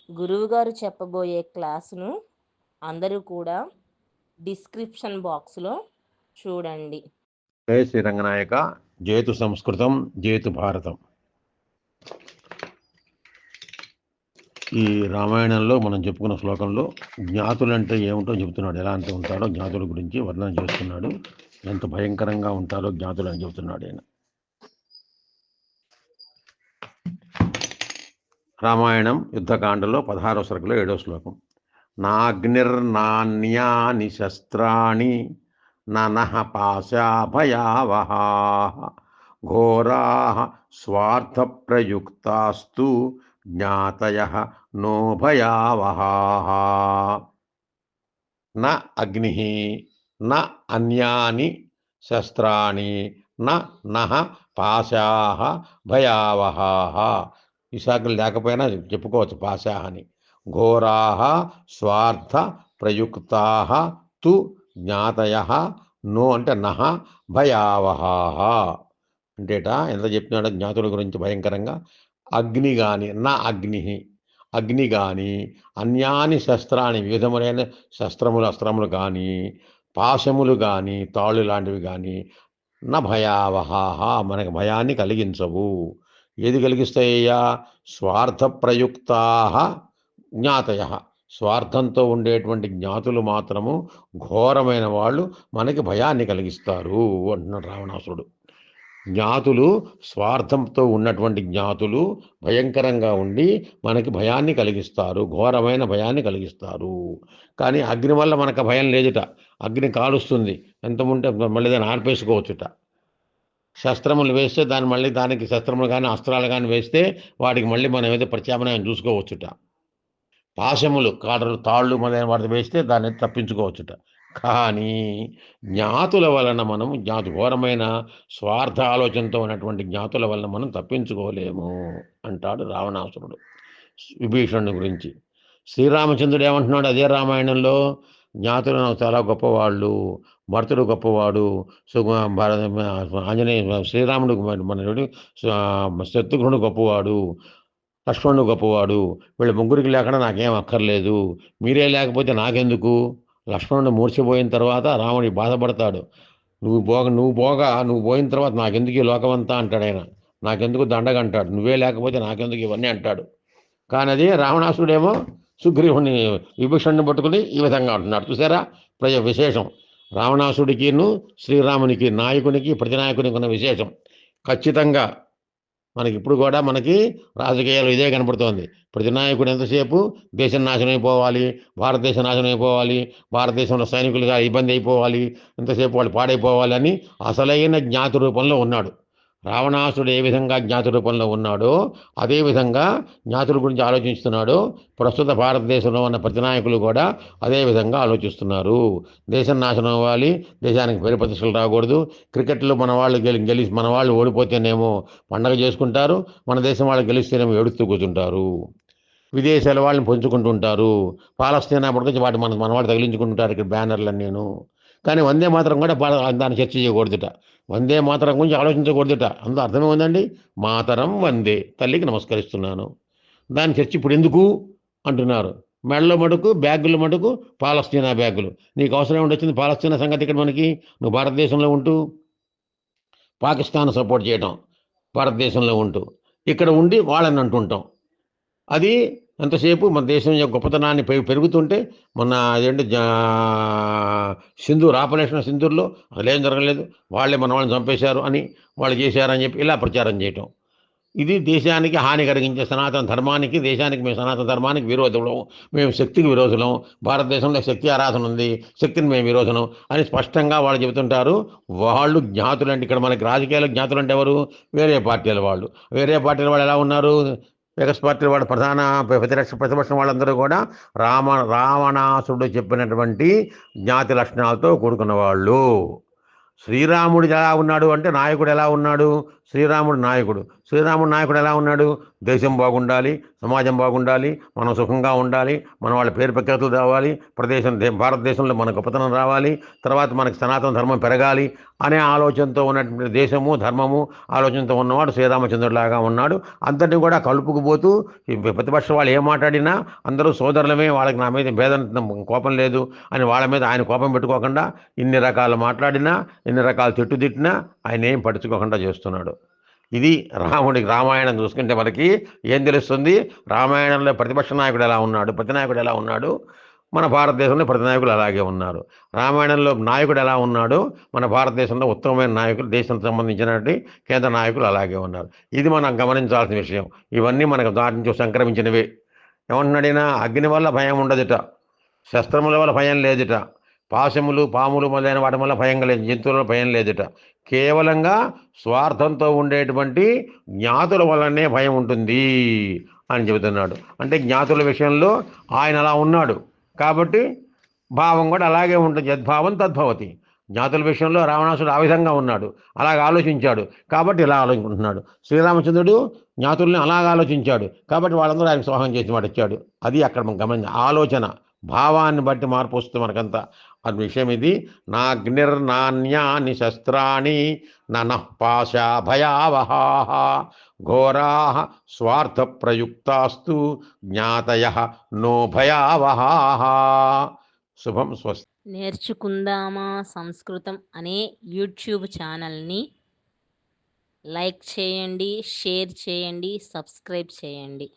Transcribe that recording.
గురువుగారు చెప్పబోయే క్లాసును అందరూ కూడా డిస్క్రిప్షన్ బాక్స్లో చూడండి. జయ శ్రీరంగనాయక. జయతు సంస్కృతం, జయతు భారతం. ఈ రామాయణంలో మనం చెప్పుకున్న శ్లోకంలో జ్ఞాతులు అంటే ఏమిటో చెబుతున్నాడు. ఎలాంటి ఉంటాడో జ్ఞాతుల గురించి వర్ణన చేస్తున్నాడు. ఎంత భయంకరంగా ఉంటారో జ్ఞాతులు అని చెబుతున్నాడు ఆయన. రామాయణం యుద్ధకాండలో 16వ సరుకులో 7వ శ్లోకం. నాగ్నిర్నాన్యాని శస్త్రాణి ననః పాశాభయావహాః ఘోరాః స్వార్థప్రయుక్తాస్తు జ్ఞాతయః నో భయావహాః. న అగ్నిః న అన్యాని శస్త్రాణి నః పాశాః భయావహాః. ఈ శాఖలు లేకపోయినా చెప్పుకోవచ్చు పాశాః అని. ఘోరాః స్వార్థ ప్రయుక్తాః తు జ్ఞాతయః నో అంటే నః భయావహాః. అంటేట ఎంత చెప్తున్నాడో జ్ఞాతుల గురించి భయంకరంగా. అగ్ని కానీ అగ్ని కానీ అన్యాని శస్త్రాన్ని వివిధములైన అస్త్రములు కానీ పాశములు కానీ తాళ్ళు లాంటివి కానీ న భయావహాః మనకు భయాన్ని కలిగించవు. ఏది కలిగిస్తాయ్యా? స్వార్థ ప్రయుక్తాః జ్ఞాతయః. స్వార్థంతో ఉండేటువంటి జ్ఞాతులు మాత్రము ఘోరమైన వాళ్ళు మనకి భయాన్ని కలిగిస్తారు అంటున్నాడు రావణాసురుడు. జ్ఞాతులు స్వార్థంతో ఉన్నటువంటి జ్ఞాతులు భయంకరంగా ఉండి మనకి భయాన్ని కలిగిస్తారు, ఘోరమైన భయాన్ని కలిగిస్తారు. కానీ అగ్ని వల్ల మనకు భయం లేదుట. అగ్ని కాలుస్తుంది, ఎంత ఉంటే మళ్ళీ దాన్ని ఆర్పేసుకోవచ్చుట. శస్త్రములు వేస్తే దానికి శస్త్రములు కానీ అస్త్రాలు కానీ వేస్తే వాటికి మళ్ళీ మనం ఏదో ప్రత్యామ్నాయం చూసుకోవచ్చుట. పాశములు తాళ్ళు మొదలైన వాటిని వేస్తే దాన్ని తప్పించుకోవచ్చుట. కానీ జ్ఞాతుల వలన మనం ఘోరమైన స్వార్థ ఆలోచనతో ఉన్నటువంటి జ్ఞాతుల వలన మనం తప్పించుకోలేము అంటాడు రావణాసురుడు విభీషణుడి గురించి. శ్రీరామచంద్రుడు ఏమంటున్నాడు అదే రామాయణంలో? జ్ఞాతులు చాలా గొప్పవాళ్ళు, భరతుడు గొప్పవాడు, ఆంజనేయ శ్రీరాముడు మన శత్రుఘ్నుడు గొప్పవాడు, లక్ష్మణుడు గొప్పవాడు. వీళ్ళ ముగ్గురికి లేకుండా నాకేం అక్కర్లేదు, మీరే లేకపోతే నాకెందుకు? లక్ష్మణుడు మూర్చిపోయిన తర్వాత రాముడి బాధపడతాడు. నువ్వు పోయిన తర్వాత నాకెందుకు ఈ లోకమంతా అంటాడు ఆయన. నాకెందుకు దండగ అంటాడు. నువ్వే లేకపోతే నాకెందుకు ఇవన్నీ అంటాడు. కానీ అదే రావణాసుడేమో సుగ్రీవుని విభీషణుని పట్టుకుని ఈ విధంగా అంటున్నాడు. చూసారా విశేషం? రావణాసుడికిను శ్రీరామునికి, నాయకునికి ప్రతినాయకునికి ఉన్న విశేషం. ఖచ్చితంగా మనకి ఇప్పుడు కూడా మనకి రాజకీయాలు ఇదే కనపడుతోంది. ప్రతినాయకుడు ఎంతసేపు దేశం నాశనం అయిపోవాలి, భారతదేశం నాశనం అయిపోవాలి, భారతదేశంలో సైనికులుగా ఇబ్బంది అయిపోవాలి, ఎంతసేపు వాళ్ళు పాడైపోవాలి అని అసలైన జ్ఞాతి రూపంలో ఉన్నాడు. రావణాసుడు ఏ విధంగా జ్ఞాతి రూపంలో ఉన్నాడో అదేవిధంగా జ్ఞాతుల గురించి ఆలోచిస్తున్నాడో ప్రస్తుత భారతదేశంలో ఉన్న ప్రతినాయకులు కూడా అదే విధంగా ఆలోచిస్తున్నారు. దేశం నాశనం అవ్వాలి, దేశానికి పేరు ప్రతిష్టలు రాకూడదు. క్రికెట్లో మన వాళ్ళు మన వాళ్ళు ఓడిపోతేనేమో పండగ చేసుకుంటారు, మన దేశం వాళ్ళు గెలిస్తేనేమో ఏడుస్తూ కూర్చుంటారు. విదేశాల వాళ్ళని పంచుకుంటుంటారు. పాలస్తీనా పట్టుకొచ్చి వాటి మన వాళ్ళు తగిలించుకుంటుంటారు ఇక్కడ బ్యానర్లన్నీను. కానీ వందే మాత్రం కూడా దాన్ని చర్చ చేయకూడదుట. వందే మాతరం గురించి ఆలోచించకూడదుట. అందులో అర్థమే ఉందండి. మాతరం వందే, తల్లికి నమస్కరిస్తున్నాను. దాని చర్చ ఇప్పుడు ఎందుకు అంటున్నారు. మెడలో మటుకు బ్యాగుల మటుకు పాలస్తీనా బ్యాగులు. నీకు అవసరం ఉండొచ్చింది పాలస్తీనా సంగతి ఇక్కడ మనకి. నువ్వు భారతదేశంలో ఉంటూ పాకిస్తాన్ సపోర్ట్ చేయటం, భారతదేశంలో ఉంటూ ఇక్కడ ఉండి వాళ్ళని అంటుంటాం. అది ఎంతసేపు మన దేశం యొక్క గొప్పతనాన్ని పెరుగుతుంటే మొన్న అదేంటి ఆపరేషన్ సింధూర్లో అదేం జరగలేదు, వాళ్ళే మన వాళ్ళని చంపేశారు అని వాళ్ళు చేశారని చెప్పి ఇలా ప్రచారం చేయటం. ఇది దేశానికి హాని కలిగించే సనాతన ధర్మానికి, మేము సనాతన ధర్మానికి విరోధులం, మేము శక్తికి విరోధులం, భారతదేశంలో శక్తి ఆరాధన ఉంది, శక్తిని మేము విరోధనం అని స్పష్టంగా వాళ్ళు చెబుతుంటారు. వాళ్ళు జ్ఞాతులు అంటే ఇక్కడ మనకి రాజకీయాలు జ్ఞాతులు అంటే ఎవరు? వేరే పార్టీల వాళ్ళు. వేరే పార్టీల వాళ్ళు ఎలా ఉన్నారు? ఎగస్ పార్టీ వాళ్ళ ప్రతిపక్షం వాళ్ళందరూ కూడా రావణాసుడు చెప్పినటువంటి జ్ఞాతి లక్షణాలతో కూడుకున్న వాళ్ళు. శ్రీరాముడు ఎలా ఉన్నాడు అంటే నాయకుడు ఎలా ఉన్నాడు? శ్రీరాముడు నాయకుడు. శ్రీరాముడు నాయకుడు ఎలా ఉన్నాడు? దేశం బాగుండాలి, సమాజం బాగుండాలి, మనం సుఖంగా ఉండాలి, మన వాళ్ళ పేరు ప్రఖ్యాతులు రావాలి, భారతదేశంలో మన గొప్పతనం రావాలి, తర్వాత మనకి సనాతన ధర్మం పెరగాలి అనే ఆలోచనతో ఉన్నటువంటి దేశము ధర్మము ఆలోచనతో ఉన్నవాడు శ్రీరామచంద్రుడిలాగా ఉన్నాడు. అందరినీ కూడా కలుపుకుపోతూ ఈ ప్రతిపక్ష వాళ్ళు ఏం మాట్లాడినా అందరూ సోదరులమే, వాళ్ళకి నా మీద కోపం లేదు అని వాళ్ళ మీద ఆయన కోపం పెట్టుకోకుండా ఇన్ని రకాలు మాట్లాడినా ఇన్ని రకాలు తిట్టినా ఆయన ఏం పట్టించుకోకుండా చేస్తున్నాడు. ఇది రాముడికి రామాయణం చూసుకుంటే మనకి ఏం తెలుస్తుంది? రామాయణంలో ప్రతిపక్ష నాయకుడు ఎలా ఉన్నాడు, ప్రతినాయకుడు ఎలా ఉన్నాడు, మన భారతదేశంలో ప్రతి నాయకులు అలాగే ఉన్నారు. రామాయణంలో నాయకుడు ఎలా ఉన్నాడు, మన భారతదేశంలో ఉత్తమమైన నాయకులు, దేశానికి సంబంధించినటువంటి కేంద్ర నాయకులు అలాగే ఉన్నారు. ఇది మనం గమనించాల్సిన విషయం. ఇవన్నీ మనకు దాటి నుంచి సంక్రమించినవే. ఏమంటున్నాడైనా? అగ్ని వల్ల భయం ఉండదుట, శస్త్రముల వల్ల భయం లేదుట, పాశములు పాములు మొదలైన వాటి వల్ల భయం లేదు, జంతువుల భయం లేదుట. కేవలంగా స్వార్థంతో ఉండేటువంటి జ్ఞాతుల వల్లనే భయం ఉంటుంది అని చెబుతున్నాడు. అంటే జ్ఞాతుల విషయంలో ఆయన అలా ఉన్నాడు కాబట్టి భావం కూడా అలాగే ఉంటుంది. యద్భావం తద్భవతి. జ్ఞాతుల విషయంలో రావణాసుడు ఆ విధంగా ఉన్నాడు, అలాగ ఆలోచించాడు కాబట్టి ఇలా ఆలోచించుకుంటున్నాడు. శ్రీరామచంద్రుడు జ్ఞాతుల్ని అలాగ ఆలోచించాడు కాబట్టి వాళ్ళందరూ ఆయనకు స్వాహం చేసి మాట ఇచ్చాడు. అది అక్కడ మనం గమనించి ఆలోచన భావాన్ని బట్టి మార్పు వస్తుంది మనకంతా. అది విషయం ఇది. నాగ్నిర్నాన్యాని శస్త్రాణి ననః పాశా భయావహాః ఘోరాః స్వార్థ ప్రయుక్తాస్తు జ్ఞాతయః నో భయావహాః. శుభం స్వస్తి. నేర్చుకుందామా సంస్కృతం అనే యూట్యూబ్ ఛానల్ని లైక్ చేయండి, షేర్ చేయండి, సబ్స్క్రైబ్ చేయండి.